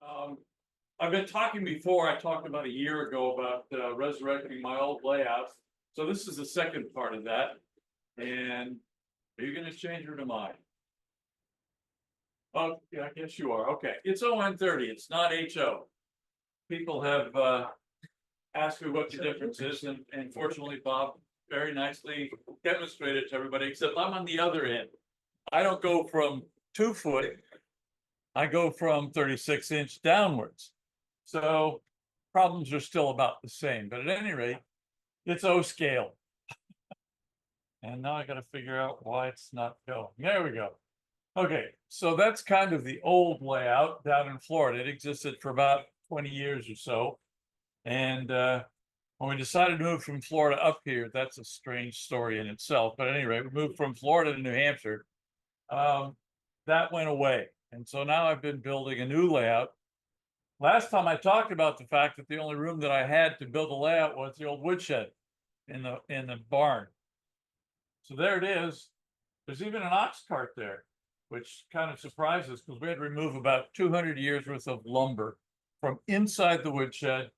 I've been talking before, I talked about a year ago about resurrecting my old layouts. So this is the second part of that. And are you gonna change your mind? Oh, yeah, I guess you are. Okay, it's ON30, it's not HO. People have asked me what the difference is, and fortunately, Bob very nicely demonstrated to everybody, except I'm on the other end. I don't go from 2 foot, I go from 36-inch downwards. So problems are still about the same, but at any rate, it's O scale. And now I got to figure out why it's not going. There we go. Okay, so that's kind of the old layout down in Florida. It existed for about 20 years or so. And when we decided to move from Florida up here, that's a strange story in itself. But anyway, we moved from Florida to New Hampshire. That went away. And so now I've been building a new layout. Last time I talked about the fact that the only room that I had to build a layout was the old woodshed in the barn. So there it is. There's even an ox cart there, which kind of surprises because we had to remove about 200 years worth of lumber from inside the woodshed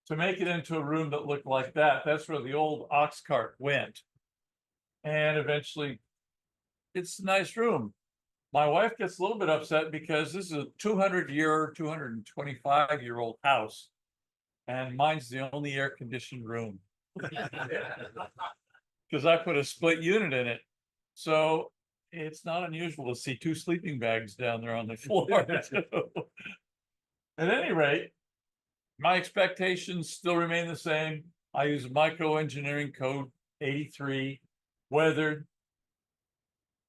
to make it into a room that looked like that. That's where the old ox cart went. And eventually, it's a nice room. My wife gets a little bit upset because this is a 200-year, 225-year-old house, and mine's the only air-conditioned room because I put a split unit in it. So it's not unusual to see 2 sleeping bags down there on the floor. At any rate, my expectations still remain the same. I use microengineering code 83, weathered.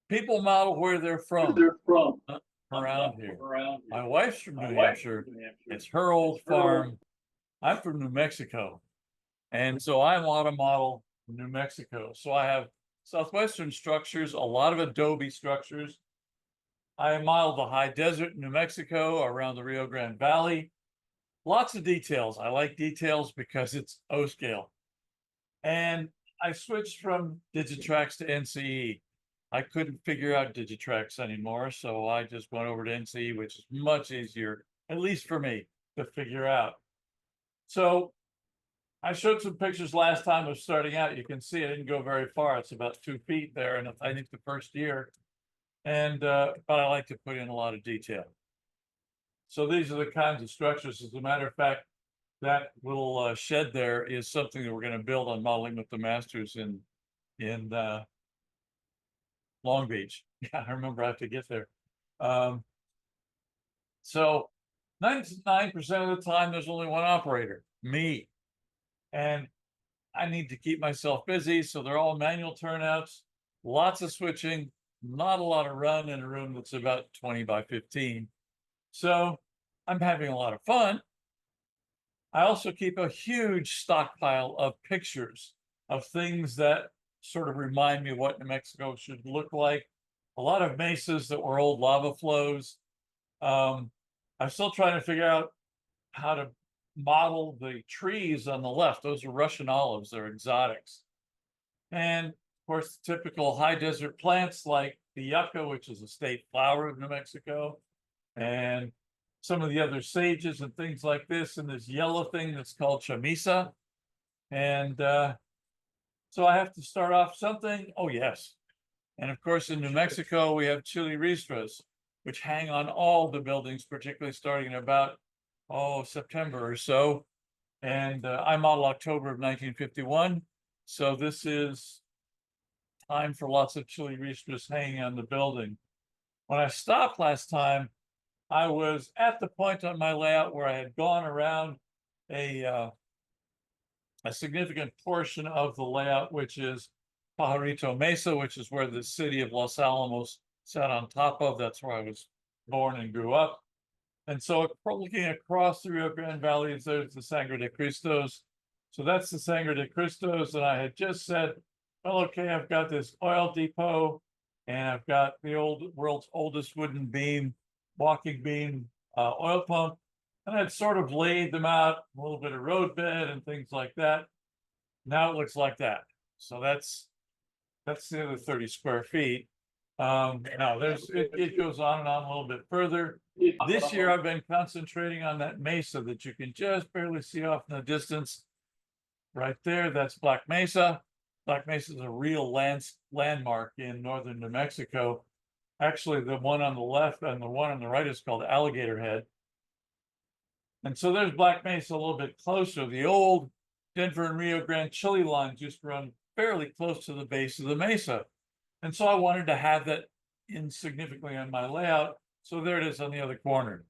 People model where they're from around here. My wife's from New Hampshire. It's her old farm. I'm from New Mexico. And so I want to model New Mexico. So I have Southwestern structures, a lot of adobe structures. I modeled the high desert in New Mexico around the Rio Grande Valley. Lots of details. I like details because it's O scale. And I switched from Digitrax to NCE. I couldn't figure out Digitrax anymore, so I just went over to NCE, which is much easier, at least for me, to figure out. So I showed some pictures last time of starting out. You can see I didn't go very far. It's about 2 feet there, and I think the first year. And but I like to put in a lot of detail. So these are the kinds of structures. As a matter of fact, that little shed there is something that we're going to build on modeling with the masters in Long Beach. Yeah, I remember I have to get there. So 99% of the time, there's only one operator, me. And I need to keep myself busy. So they're all manual turnouts, lots of switching, not a lot of run in a room that's about 20 by 15. So I'm having a lot of fun. I also keep a huge stockpile of pictures of things that sort of remind me what New Mexico should look like. A lot of mesas that were old lava flows. I'm still trying to figure out how to model the trees on the left. Those are Russian olives, they're exotics. And of course, the typical high desert plants like the yucca, which is a state flower of New Mexico, and some of the other sages and things like this, and this yellow thing that's called chamisa. And so I have to start off something. Oh, yes. And of course, in New Mexico, we have chili ristras, which hang on all the buildings, particularly starting in about, September or so. And I model October of 1951. So this is time for lots of chili ristras hanging on the building. When I stopped last time, I was at the point on my layout where I had gone around a significant portion of the layout, which is Pajarito Mesa, which is where the city of Los Alamos sat on top of. That's where I was born and grew up. And so looking across the Rio Grande Valley, there's the Sangre de Cristos. So that's the Sangre de Cristos. And I had just said, well, okay, I've got this oil depot and I've got the world's oldest wooden beam, walking beam oil pump. And I'd sort of laid them out, a little bit of road bed and things like that. Now it looks like that. So that's the other 30 square feet. Now it goes on and on a little bit further. This year I've been concentrating on that mesa that you can just barely see off in the distance. Right there, that's Black Mesa. Black Mesa is a real landmark in northern New Mexico. Actually, the one on the left and the one on the right is called Alligator Head. And so there's Black Mesa a little bit closer. The old Denver and Rio Grande Chili lines used to run fairly close to the base of the mesa. And so I wanted to have that insignificantly on my layout. So there it is on the other corner.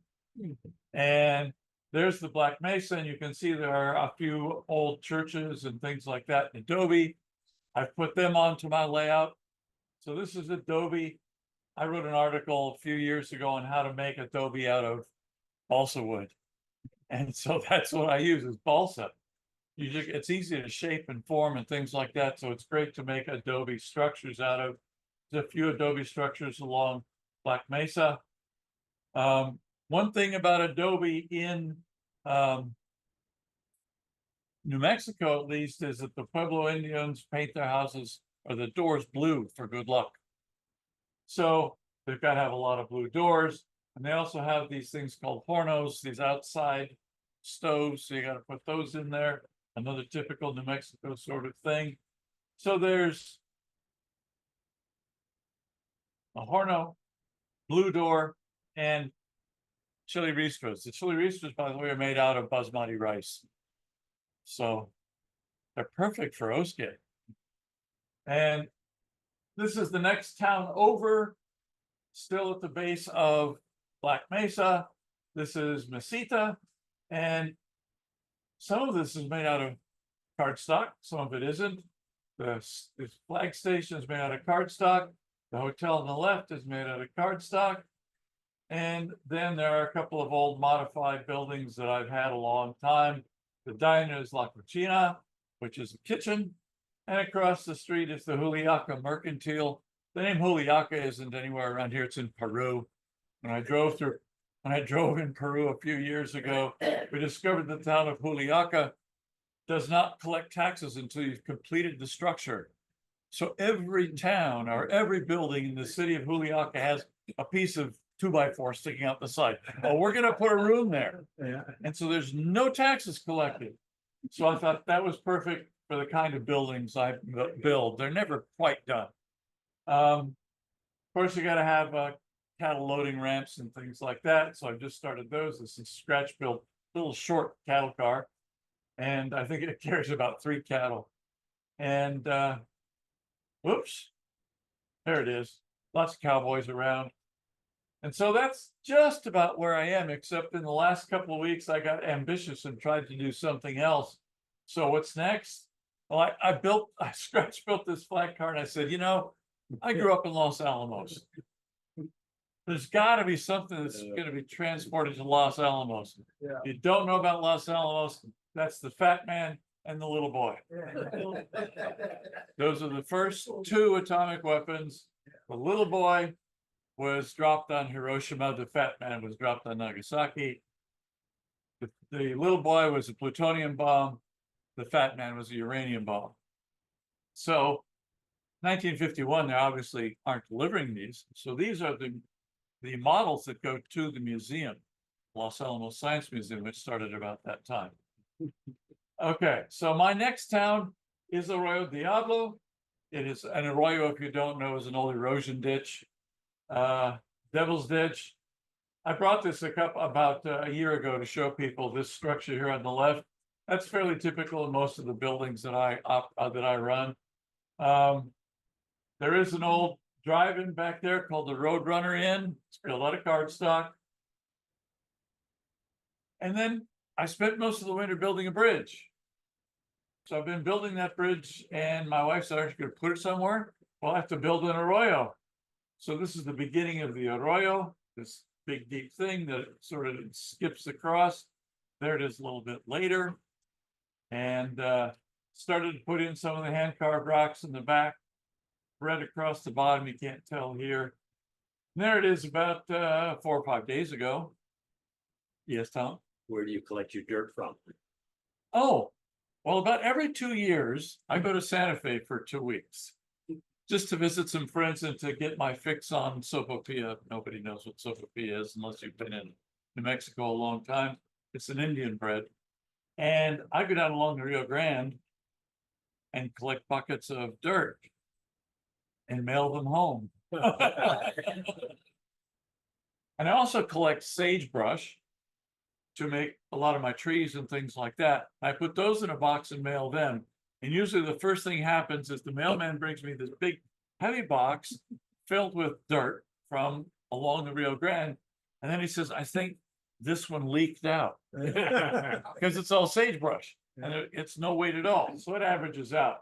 And there's the Black Mesa, and you can see there are a few old churches and things like that in adobe. I've put them onto my layout. So this is adobe. I wrote an article a few years ago on how to make adobe out of balsa wood. And so that's what I use is balsa. It's easy to shape and form and things like that. So it's great to make adobe structures out of. There's a few adobe structures along Black Mesa. One thing about adobe in New Mexico, at least, is that the Pueblo Indians paint their houses or the doors blue for good luck. So they've got to have a lot of blue doors. And they also have these things called hornos, these outside stoves. So you got to put those in there. Another typical New Mexico sort of thing. So there's a horno, blue door, and chili ristros. The chili ristros, by the way, are made out of basmati rice. So they're perfect for Oskit. And this is the next town over, still at the base of Black Mesa. This is Mesita. And some of this is made out of cardstock. Some of it isn't. This flag station is made out of cardstock. The hotel on the left is made out of cardstock. And then there are a couple of old modified buildings that I've had a long time. The diner is La Cucina, which is a kitchen. And across the street is the Juliaca Mercantile. The name Juliaca isn't anywhere around here. It's in Peru. When I drove in Peru a few years ago, we discovered the town of Juliaca does not collect taxes until you've completed the structure. So every town or every building in the city of Juliaca has a piece of 2x4 sticking out the side. Oh, we're going to put a room there. Yeah. And so there's no taxes collected. So I thought that was perfect for the kind of buildings I build. They're never quite done. Of course, you got to have cattle loading ramps and things like that. So I just started those. This is scratch built little short cattle car. And I think it carries about 3 cattle. And whoops, there it is. Lots of cowboys around. And so that's just about where I am, except in the last couple of weeks, I got ambitious and tried to do something else. So what's next? Well, I scratch built this flat car, and I said, you know, I grew up in Los Alamos. There's got to be something that's going to be transported to Los Alamos. Yeah. You don't know about Los Alamos, that's the fat man and the little boy. Those are the first 2 atomic weapons. The little boy was dropped on Hiroshima. The fat man was dropped on Nagasaki. The little boy was a plutonium bomb. The fat man was a uranium bomb. So 1951, they obviously aren't delivering these. So these are the models that go to the museum, Los Alamos Science Museum, which started about that time. Okay, so my next town is Arroyo Diablo. It is an arroyo, if you don't know, is an old erosion ditch. Devil's Ditch. I brought this about a year ago to show people this structure here on the left. That's fairly typical in most of the buildings that I run. There is an old drive-in back there called the Roadrunner Inn. It's built out of cardstock. And then I spent most of the winter building a bridge. So I've been building that bridge, and my wife said, "Aren't you going to put it somewhere?" Well, I have to build an arroyo. So this is the beginning of the arroyo, this big deep thing that sort of skips across. There it is a little bit later. And started to put in some of the hand carved rocks in the back, spread across the bottom, you can't tell here. And there it is about 4 or 5 days ago. Yes, Tom? Where do you collect your dirt from? Oh, well, about every 2 years, I go to Santa Fe for 2 weeks. just to visit some friends and to get my fix on sopapilla. Nobody knows what sopapilla is unless you've been in New Mexico a long time. It's an Indian bread. And I go down along the Rio Grande and collect buckets of dirt and mail them home. And I also collect sagebrush to make a lot of my trees and things like that. I put those in a box and mail them. And usually the first thing happens is the mailman brings me this big heavy box filled with dirt from along the Rio Grande. And then he says, I think this one leaked out because it's all sagebrush and it's no weight at all. So it averages out.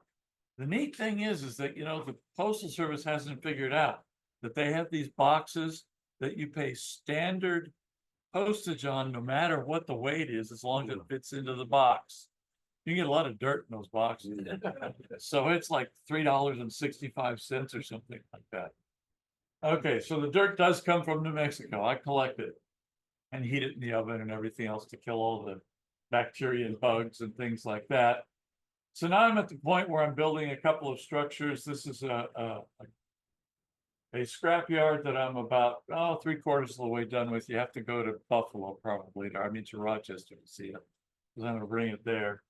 The neat thing is that, you know, the Postal Service hasn't figured out that they have these boxes that you pay standard postage on no matter what the weight is, as long as it fits into the box. You get a lot of dirt in those boxes. So it's like $3.65 or something like that. Okay, so the dirt does come from New Mexico. I collect it and heat it in the oven and everything else to kill all the bacteria and bugs and things like that. So now I'm at the point where I'm building a couple of structures. This is a scrapyard that I'm about 3/4 of the way done with. You have to go to Buffalo probably, I mean to Rochester to see it, because I'm going to bring it there.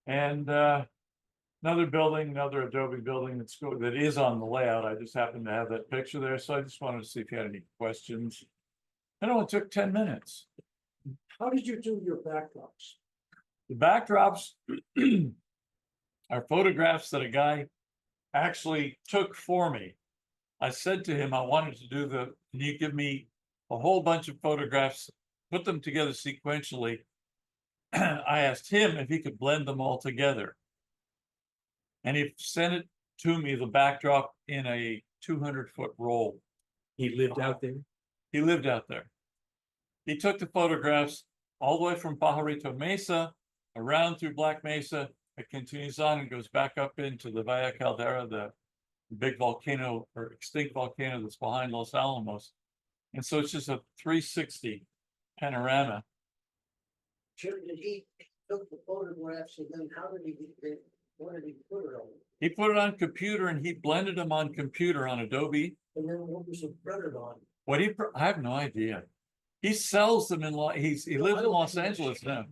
And another building, another adobe building that is on the layout. I just happened to have that picture there, so I just wanted to see if you had any questions. It only took 10 minutes. How did you do your backdrops? The backdrops are photographs that a guy actually took for me. I said to him, I wanted to do can you give me a whole bunch of photographs, put them together sequentially. I asked him if he could blend them all together. And he sent it to me, the backdrop, in a 200-foot roll. He lived out there? He lived out there. He took the photographs all the way from Pajarito Mesa, around through Black Mesa. It continues on and goes back up into the Valle Caldera, the big volcano or extinct volcano that's behind Los Alamos. And so it's just a 360 panorama. Sure, did he took the photographs and then how did what did he put it on? He put it on computer and he blended them on computer on Adobe. And then what was it printed on? I have no idea. He sells them in he lives in Los Angeles now.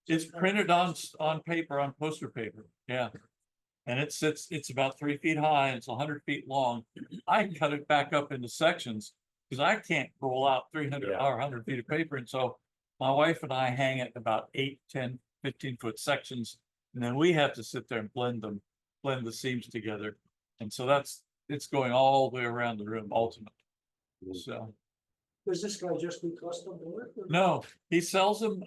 It's printed on paper, on poster paper. Yeah. And it's about 3 feet high and it's 100 feet long. I cut it back up into sections because I can't roll out 300 or 100 feet of paper. And so my wife and I hang it about 8, 10, 15-foot sections. And then we have to sit there and blend the seams together. And so it's going all the way around the room ultimately. So. Does this guy just do custom work? No, he sells them.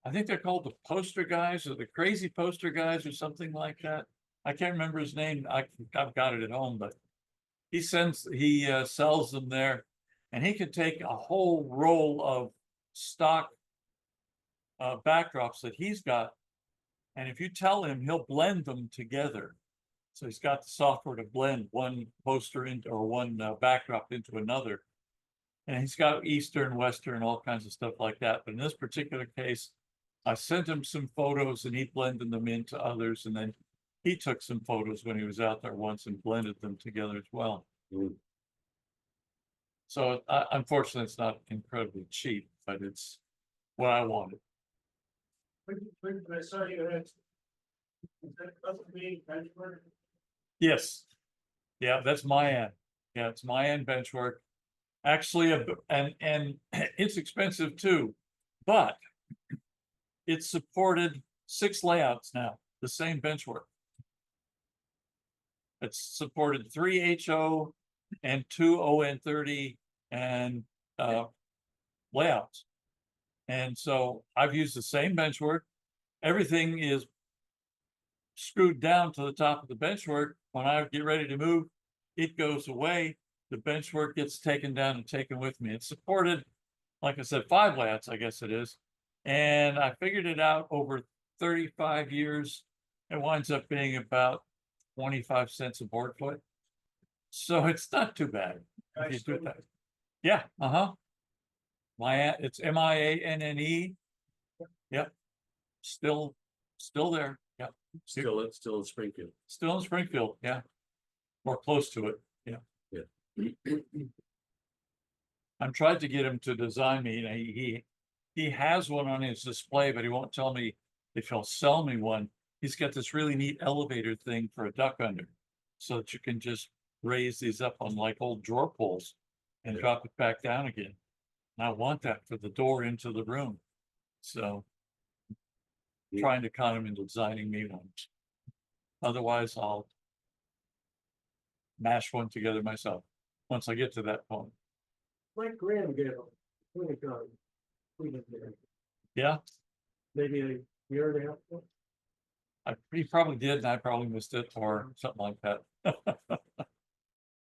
I think they're called the poster guys or the crazy poster guys or something like that. I can't remember his name. I've got it at home, but he sells them there, and he can take a whole roll of stock backdrops that he's got, and if you tell him, he'll blend them together. So he's got the software to blend one poster into or one backdrop into another. And he's got Eastern, Western, all kinds of stuff like that. But in this particular case, I sent him some photos and he blended them into others. And then he took some photos when he was out there once and blended them together as well. So unfortunately, it's not incredibly cheap, but it's what I wanted. When I saw you had, is that custom made benchmark? Yes. Yeah, that's my end. Yeah, it's my end benchwork. Actually, and it's expensive too, but it's supported 6 layouts now, the same benchwork. It's supported 3 HO and 2 ON30 and layouts. And so I've used the same benchwork. Everything is screwed down to the top of the benchwork. When I get ready to move, it goes away. The benchwork gets taken down and taken with me. It's supported, like I said, 5 layouts, I guess it is. And I figured it out over 35 years. It winds up being about 25 cents a board foot. So it's not too bad. If you do that. Yeah, it's MIANNE. Yep. Still there. Still in Springfield. Still in Springfield, yeah. Or close to it, yeah. Yeah. I'm trying to get him to design me, and he has one on his display, but he won't tell me if he'll sell me one. He's got this really neat elevator thing for a duck under, so that you can just raise these up on like old drawer pulls and Yeah. drop it back down again. And I want that for the door into the room. So Yeah. trying to con him into designing me one. Otherwise, I'll mash one together myself once I get to that point. Mike Graham gave them, when it got, Yeah, maybe a year and a half ago. he probably did, and I probably missed it or something like that.